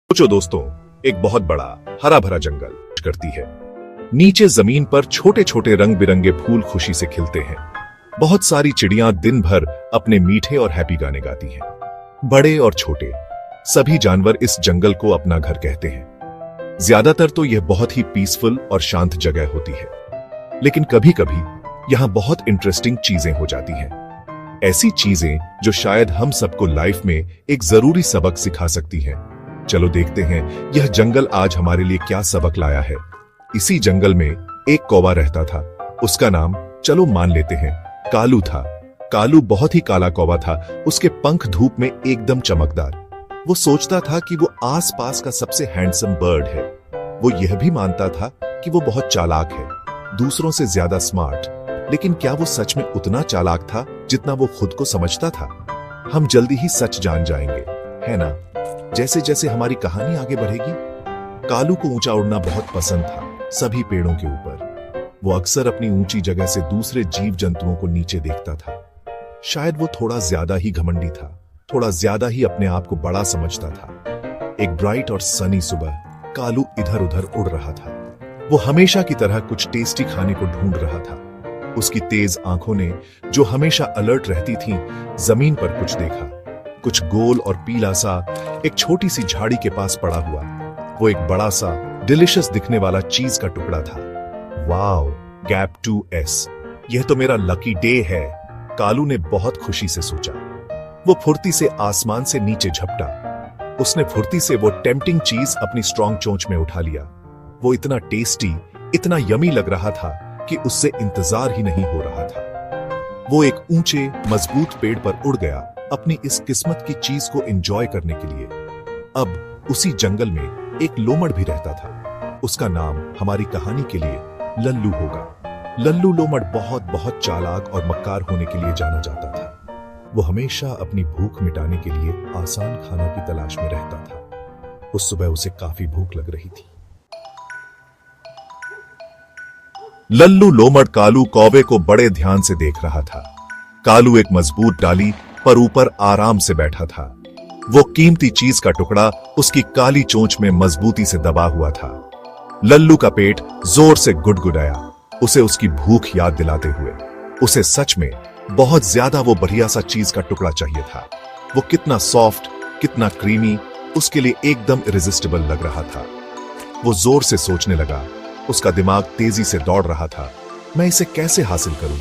सोचो दोस्तों, एक बहुत बड़ा हरा भरा जंगल करती है। नीचे जमीन पर छोटे छोटे रंग बिरंगे फूल खुशी से खिलते हैं। बहुत सारी चिड़ियां दिन भर अपने मीठे और हैप्पी गाने गाती हैं। बड़े और छोटे सभी जानवर इस जंगल को अपना घर कहते हैं। ज्यादातर तो यह बहुत ही पीसफुल और शांत जगह होती है, लेकिन कभी कभी यहां बहुत इंटरेस्टिंग चीजें हो जाती हैं। ऐसी चीजें जो शायद हम सबको लाइफ में एक जरूरी सबक सिखा सकती हैं। चलो देखते हैं यह जंगल आज हमारे लिए क्या सबक लाया है। इसी जंगल में एक कौवा रहता था। उसका नाम चलो मान लेते हैं कालू था। कालू बहुत ही काला कौवा था। उसके पंख धूप में एकदम चमकदार। वो सोचता था कि वो आसपास का सबसे हैंडसम बर्ड है। वो यह भी मानता था कि वो बहुत चालाक है, दूसरों से ज्यादा स्मार्ट। लेकिन क्या वो सच में उतना चालाक था जितना वो खुद को समझता था? हम जल्दी ही सच जान जाएंगे, है ना? जैसे जैसे हमारी कहानी आगे बढ़ेगी। कालू को ऊंचा उड़ना बहुत पसंद था, सभी पेड़ों के ऊपर। वो अक्सर अपनी ऊंची जगह से दूसरे जीव जंतुओं को नीचे देखता था। शायद वो थोड़ा ज्यादा ही घमंडी था, थोड़ा ज्यादा ही अपने आप को बड़ा समझता था। एक ब्राइट और सनी सुबह कालू इधर उधर उड़ रहा था। वो हमेशा की तरह कुछ टेस्टी खाने को ढूंढ रहा था। उसकी तेज आंखों ने, जो हमेशा अलर्ट रहती थीं, जमीन पर कुछ देखा। कुछ गोल और पीला सा एक छोटी सी झाड़ी के पास पड़ा हुआ। वो एक बड़ा सा डिलिशियस दिखने वाला चीज का टुकड़ा था। वाओ, गैप 2S, यह तो मेरा लकी डे है, कालू ने बहुत खुशी से सोचा। वो फुर्ती से आसमान से नीचे झपटा। उसने फुर्ती से वो टेम्पटिंग चीज अपनी स्ट्रॉन्ग चोंच में उठा लिया। वो इतना टेस्टी, इतना यमी लग रहा था कि उससे इंतजार ही नहीं हो रहा था। वो एक ऊंचे मजबूत पेड़ पर उड़ गया, अपनी इस किस्मत की चीज को एंजॉय करने के लिए। अब उसी जंगल में एक लोमड़ भी रहता था। उसका नाम हमारी कहानी के लिए लल्लू होगा। लल्लू लोमड़ बहुत बहुत चालाक और मक्कार होने के लिए जाना जाता था। वो हमेशा अपनी भूख मिटाने के लिए आसान खाना की तलाश में रहता था। उस सुबह उसे काफी भूख लग रही थी। लल्लू लोमड़ कालू कौवे को बड़े ध्यान से देख रहा था। कालू एक मजबूत डाली पर ऊपर आराम से बैठा था। वो कीमती चीज का टुकड़ा उसकी काली चोंच में मजबूती से दबा हुआ था। लल्लू का पेट जोर से गुडगुडाया, उसे उसकी भूख याद दिलाते हुए। उसे सच में बहुत ज्यादा वो बढ़िया सा चीज का टुकड़ा चाहिए था। वो कितना सॉफ्ट, कितना क्रीमी, उसके लिए एकदम इरेजिस्टिबल लग रहा था। वो जोर से सोचने लगा। उसका दिमाग तेजी से दौड़ रहा था। मैं इसे कैसे हासिल करूं?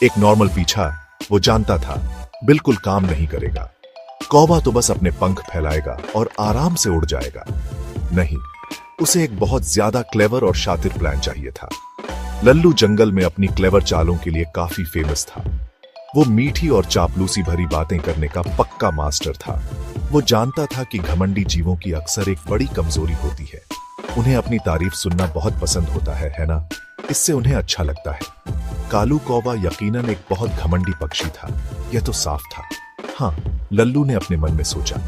एक नॉर्मल पीछा, वो जानता था, बिल्कुल काम नहीं करेगा। कौवा तो बस अपने पंख फैलाएगा और आराम से उड़ जाएगा। नहीं, उसे एक बहुत ज्यादा क्लेवर और शातिर प्लान चाहिए था। लल्लू जंगल में अपनी क्लेवर चालों के लिए काफी फेमस था। वो मीठी और चापलूसी भरी बातें करने का पक्का मास्टर था। वो जानता था कि घमंडी जीवों की अक्सर एक बड़ी कमजोरी होती है। उन्हें अपनी तारीफ सुनना बहुत पसंद होता है ना? इससे उन्हें अच्छा लगता है। कालू कौवा यकीनन एक बहुत घमंडी पक्षी था, यह तो साफ था। हाँ, लल्लू ने अपने मन में सोचा,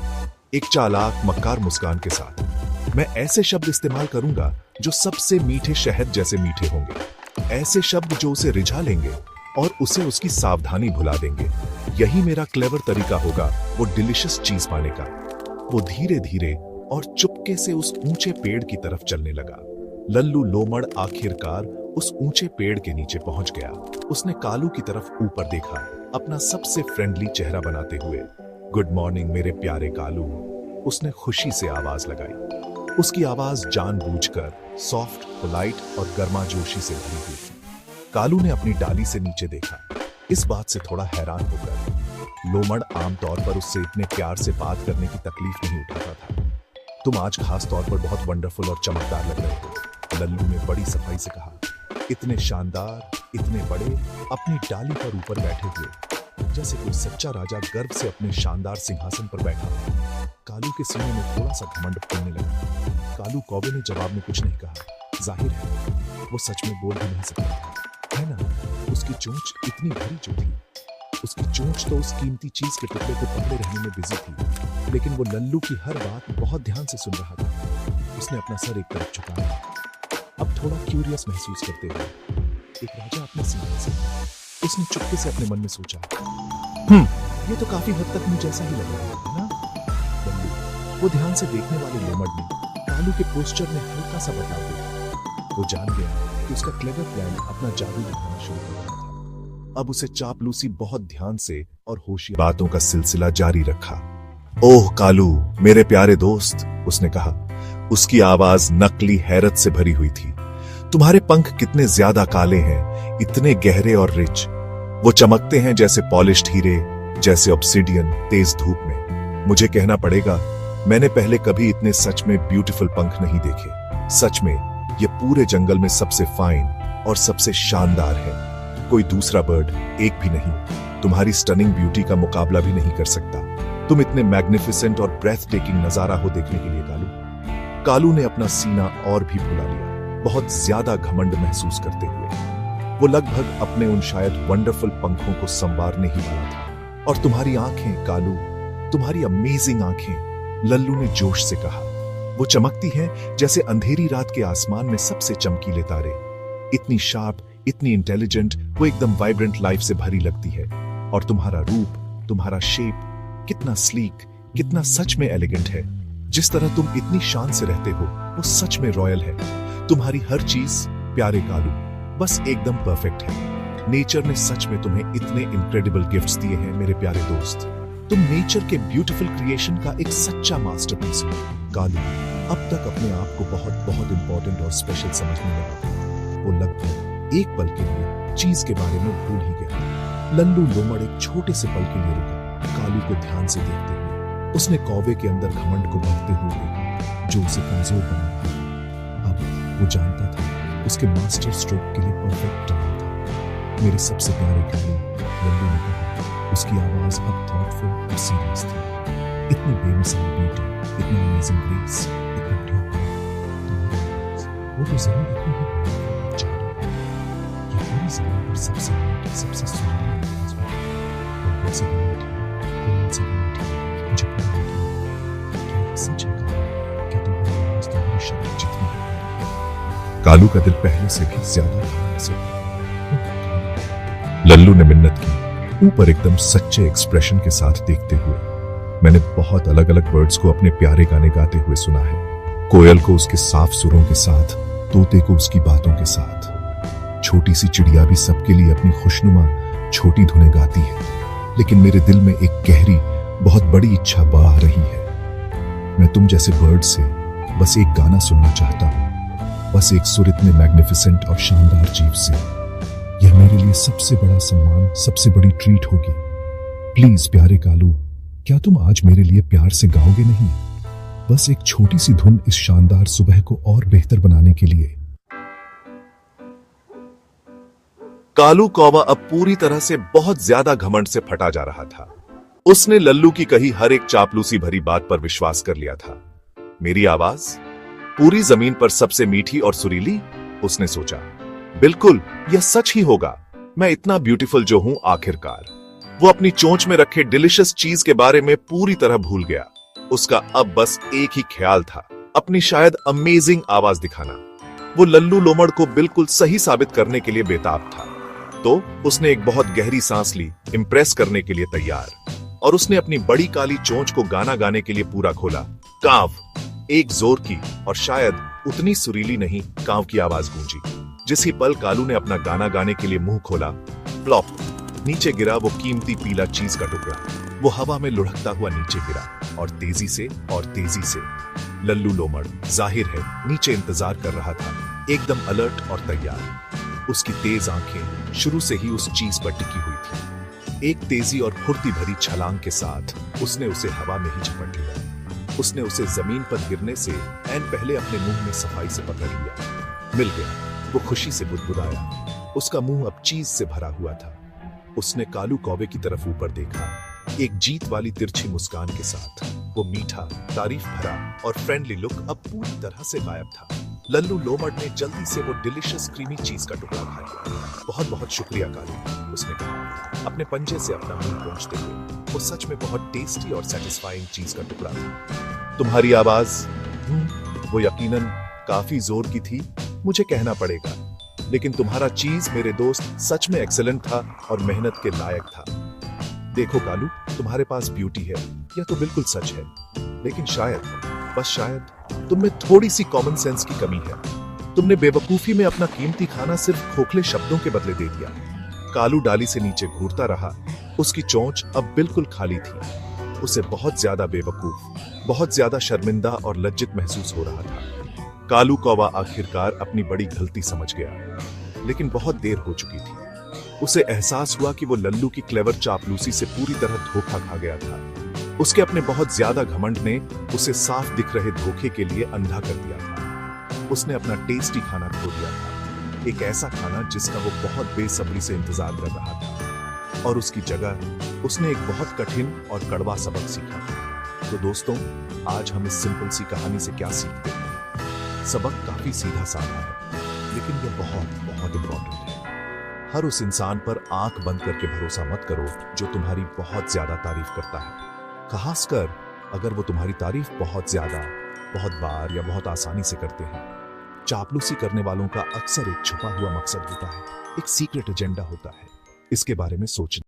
एक चालाक मक्कार मुस्कान के साथ मैं ऐसे शब्द इस्तेमाल करूंगा जो सबसे मीठे शहद जैसे मीठे होंगे। ऐसे शब्द जो उसे रिझा लेंगे और उसे उसकी सावधानी भुला देंगे। यही मेरा क्लेवर तरीका होगा वो डिलिशियस चीज पाने का। वो धीरे धीरे और चुपके से उस ऊंचे पेड़ की तरफ चलने लगा। लल्लू लोमड़ आखिरकार उस ऊंचे पेड़ के नीचे पहुंच गया। उसने कालू की तरफ ऊपर देखा, अपना सबसे फ्रेंडली चेहरा बनाते हुए। गुड मॉर्निंग मेरे प्यारे कालू, उसने खुशी से आवाज लगाई। उसकी आवाज जानबूझकर सॉफ्ट, पोलाइट और गर्माजोशी से भरी हुई थी। कालू ने अपनी डाली से नीचे देखा, इस बात से थोड़ा हैरान होकर। लोमड़ आमतौर पर उससे इतने प्यार से बात करने की तकलीफ नहीं उठाता था। तुम आज खास तौर पर बहुत वंडरफुल और चमकदार लग रहे हो, लल्लू ने बड़ी सफाई से कहा। इतने शानदार, इतने बड़े, अपनी डाली पर ऊपर बैठे हुए, जैसे कोई सच्चा राजा गर्व से अपने शानदार सिंहासन पर बैठा हो। कालू के सीने में थोड़ा सा घमंड फूलने लगा। कालू कौवे ने जवाब में कुछ नहीं कहा। जाहिर है वो सच में बोल भी नहीं सकता, है ना? उसकी चोंच इतनी भरी जो थी, उसकी चोंच तो उस कीमती चीज के टुकड़े को पकड़े रहने में बिजी थी, लेकिन वो लल्लू की हर बात बहुत ध्यान से सुन रहा था। उसने अपना सर एक तरफ झुकाया, अब थोड़ा क्यूरियस महसूस करते हुए। एक राजा अपने सिंहासन, उसने चुपके से अपने मन में सोचा, ये तो काफी हद तक मुझे जैसा ही लग रहा है ना? लल्लू, वो ध्यान से देखने वाले लोमड़ ने कालू के पोस्चर में हल्का सा बदलाव देखा। वो जान गया कि उसका क्लेवर प्लान अपना जादू दिखाना शुरू कर रहा था। अब उसे चापलूसी बहुत ध्यान से और होशियार बातों का सिलसिला जारी रखा। ओह कालू, मेरे प्यारे दोस्त, उसने कहा। उसकी आवाज नकली हैरत से भरी हुई थी। तुम्हारे पंख कितने ज्यादा काले हैं, इतने गहरे और रिच। वो चमकते हैं जैसे पॉलिश्ड हीरे, जैसे ऑब्सिडियन तेज धूप में। मुझे कहना पड़ेगा, मैंने पहले कभी इतने सच में ब्यूटीफुल पंख नहीं देखे। सच में ये पूरे जंगल में सबसे फाइन और सबसे शानदार है। कोई दूसरा बर्ड एक भी नहीं तुम्हारी स्टनिंग ब्यूटी का मुकाबला भी नहीं कर सकता। तुम इतने मैग्निफिसेंट और ब्रेथ टेकिंग नजारा हो देखने के लिए कालू। कालू ने अपना सीना और भी फुला लिया, बहुत ज्यादा घमंड महसूस करते हुए। वो लगभग अपने उन शायद वंडरफुल पंखों को संवारने ही वाला था। और तुम्हारी आंखें कालू, तुम्हारी अमेजिंग आंखें, लल्लू ने जोश से कहा। वो चमकती हैं जैसे अंधेरी रात के आसमान में सबसे चमकीले तारे। इतनी शार्प, इतनी इंटेलिजेंट, वो एकदम वाइब्रेंट लाइफ से भरी लगती है। और तुम्हारा रूप, तुम्हारा शेप कितना स्लीक, कितना सच में एलिगेंट है। जिस तरह तुम इतनी शान से रहते हो वो सच में रॉयल है। तुम्हारी हर चीज प्यारे कालू बस एकदम परफेक्ट है। नेचर ने सच में तुम्हें इतने इनक्रेडिबल गिफ्ट्स दिए हैं मेरे प्यारे दोस्त। तुम नेचर के ब्यूटीफुल क्रिएशन का एक सच्चा मास्टरपीस हो। कालू अब तक अपने आप को बहुत बहुत इंपॉर्टेंट और स्पेशल समझने लगा था। वो लगभग एक पल के लिए चीज के बारे में भूल ही गया। लल्लू लोमड़ एक छोटे से पल के लिए रुका, कालू को ध्यान से देखते हुए। उसने कौवे के अंदर घमंड को बढ़ते हुए देखा, जो उसे कमजोर बना था। अब वो जानता था उसके मास्टर स्ट्रोक के लिए परफेक्ट टाइम था। मेरे सबसे प्यारे कालू, लल्लू ने कहा। उसकी आवाज अब थॉटफुल और सीरियस थी। इतनी बेमिसाल ब्यूटी, इतना अमेजिंग ग्रेस, इतना प्योर, वो तो जरूर इतनी ही चाहिए। ये पूरी जमीन पर सबसे मीठी, सबसे सुंदर आवाज में और कैसे मीठी, कौन सी मीठी, मुझे पता नहीं। क्या ये सच है कालू? क्या तुम्हारी आवाज तुम्हारी शक्ति जितनी है? कालू का दिल पहले से भी ज्यादा धड़कने लगा। लल्लू ने मिन्नत की, ऊपर एकदम सच्चे एक्सप्रेशन के साथ देखते हुए। मैंने बहुत अलग अलग बर्ड्स को अपने प्यारे गाने गाते हुए सुना है। कोयल को उसके साफ सुरों के साथ, तोते को उसकी बातों के साथ। छोटी सी चिड़िया भी सबके लिए अपनी खुशनुमा छोटी धुनें गाती है। लेकिन मेरे दिल में एक गहरी, बहुत बड़ी इच्छा बहा रही है। मैं तुम जैसे बर्ड से बस एक गाना सुनना चाहता हूँ, बस एक सुर इतने मैग्निफिसेंट और शानदार जीव से। यह मेरे लिए सबसे बड़ा सम्मान, सबसे बड़ी ट्रीट होगी। प्लीज प्यारे कालू, क्या तुम आज मेरे लिए प्यार से गाओगे नहीं? बस एक छोटी सी धुन इस शानदार सुबह को और बेहतर बनाने के लिए। कालू कौवा अब पूरी तरह से बहुत ज्यादा घमंड से फटा जा रहा था। उसने लल्लू की कही हर एक चापलूसी भरी बात पर विश्वास कर लिया था। मेरी आवाज पूरी जमीन पर सबसे मीठी और सुरीली, उसने सोचा। बिल्कुल, यह सच ही होगा। मैं इतना ब्यूटीफुल जो हूं आखिरकार। वो अपनी चोंच में रखे डिलिशियस चीज के बारे में पूरी तरह भूल गया। उसका अब बस एक ही ख्याल था, अपनी शायद अमेजिंग आवाज दिखाना। वो लल्लू लोमड़ को बिल्कुल सही साबित करने के लिए बेताब था। तो उसने एक बहुत गहरी सांस ली, इंप्रेस करने के लिए तैयार। और उसने अपनी बड़ी काली चोंच को गाना गाने के लिए पूरा खोला। काव, एक जोर की और शायद उतनी सुरीली नहीं काव की आवाज गूंजी। जिस ही पल कालू ने अपना गाना गाने के लिए मुंह खोला, फ्लॉप, नीचे गिरा वो कीमती पीला चीज का टुकड़ा। वो हवा में लुढ़कता हुआ नीचे गिरा और तेजी से। लल्लू लोमड़ जाहिर है नीचे इंतजार कर रहा था, एकदम अलर्ट और तैयार। उसकी तेज आंखें शुरू से ही उस चीज पर टिकी हुई थी। एक तेजी और फुर्ती भरी छलांग के साथ उसने उसे हवा में ही झपट लिया। उसने उसे जमीन पर गिरने से ऐन पहले अपने मुंह में सफाई से पकड़ लिया। मिल गया, वो खुशी से बुदबुदाया। उसका मुंह अब चीज से भरा हुआ था। उसने कालू कौवे की तरफ ऊपर देखा, एक जीत वाली तिरछी मुस्कान के साथ। वो मीठा, तारीफ भरा और फ्रेंडली लुक अब पूरी तरह से गायब था। लल्लू लोमड़ ने जल्दी से वो डिलिशियस क्रीमी चीज का टुकड़ा खा लिया। बहुत बहुत शुक्रिया कालू, उसने कहा, अपने पंजे से अपना मुंह पोंछते हुए। वो सच में बहुत टेस्टी और सेटिस्फाइंग चीज का टुकड़ा था। तुम्हारी आवाज, वो यकीनन काफी जोर की थी, मुझे कहना पड़ेगा। लेकिन तुम्हारा चीज मेरे दोस्त सच में एक्सेलेंट था और मेहनत के लायक था। देखो कालू, तुम्हारे पास ब्यूटी है, यह तो बिल्कुल सच है। लेकिन शायद, बस शायद, तुम में थोड़ी सी कॉमन सेंस की कमी है। तुमने बेवकूफी में अपना कीमती खाना सिर्फ खोखले शब्दों के बदले दे दिया। कालू डाली से नीचे घूरता रहा। उसकी चोंच अब बिल्कुल खाली थी। उसे बहुत ज्यादा बेवकूफ, बहुत ज्यादा शर्मिंदा और लज्जित महसूस हो रहा था। कालू कौवा आखिरकार अपनी बड़ी गलती समझ गया, लेकिन बहुत देर हो चुकी थी। उसे एहसास हुआ कि वो लल्लू की क्लेवर चापलूसी से पूरी तरह धोखा खा गया था। उसके अपने बहुत ज्यादा घमंड ने उसे साफ दिख रहे धोखे के लिए अंधा कर दिया था। उसने अपना टेस्टी खाना खो दिया था, एक ऐसा खाना जिसका वो बहुत बेसब्री से इंतजार कर रहा था। और उसकी जगह उसने एक बहुत कठिन और कड़वा सबक सीखा। तो दोस्तों, आज हम इस सिंपल सी कहानी से क्या सीखते हैं? सबक काफी सीधा साधा है, लेकिन ये बहुत बहुत इंपॉर्टेंट है। हर उस इंसान पर आंख बंद करके भरोसा मत करो जो तुम्हारी बहुत ज्यादा तारीफ करता है, खासकर अगर वो तुम्हारी तारीफ बहुत ज्यादा, बहुत बार या बहुत आसानी से करते हैं। चापलूसी करने वालों का अक्सर एक छुपा हुआ मकसद होता है, एक सीक्रेट एजेंडा होता है। इसके बारे में सोचना।